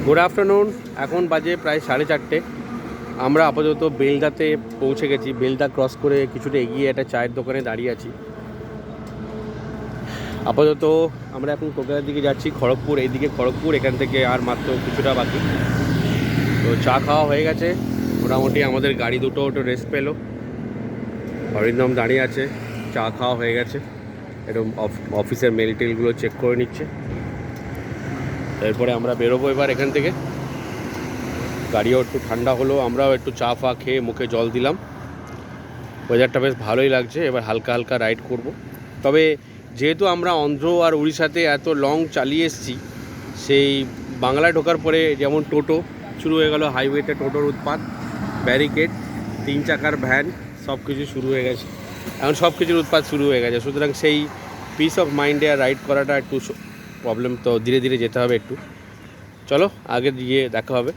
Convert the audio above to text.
Good afternoon. এখন বাজে প্রায় 4:30। আমরা আপাতত বেলদাতে পৌঁছে গেছি। বেলদা ক্রস করে কিছুটা এগিয়ে একটা চায়ের দোকানে দাঁড়িয়ে আছি। আপাতত আমরা এখন কলকাতার দিকে যাচ্ছি, খড়গপুর। এইদিকে খড়গপুর, এখান থেকে আর মাত্র কিছুটা বাকি। তো চা খাওয়া হয়ে গেছে মোটামুটি। আমাদের গাড়ি দুটো একটু রেস্ট পেলো। অরিন্দম দাঁড়িয়ে আছে, চা খাওয়া হয়ে গেছে। একটু অফিসের মেল টেলগুলো চেক করে নিচ্ছে। এরপরে আমরা বেরোবো এবার এখান থেকে। গাড়িও একটু ঠান্ডা হলো, আমরাও একটু চা ফা খেয়ে মুখে জল দিলাম। ওয়েদারটা বেশ ভালোই লাগছে। এবার হালকা হালকা রাইড করব। তবে যেহেতু আমরা অন্ধ্র আর উড়িষ্যাতে এত লং চালিয়ে এসেছি, সেই বাংলায় ঢোকার পরে যেমন টোটো শুরু হয়ে গেল, হাইওয়েতে টোটোর উৎপাত, ব্যারিকেড, 3 চাকার ভ্যান, সব কিছু শুরু হয়ে গেছে। এখন সব কিছুর উৎপাত শুরু হয়ে গেছে। সুতরাং সেই পিস অফ মাইন্ডে আর রাইড করাটা একটু প্রবলেম। তো ধীরে ধীরে যেতে হবে একটু। চলো আগে গিয়ে দেখা হবে।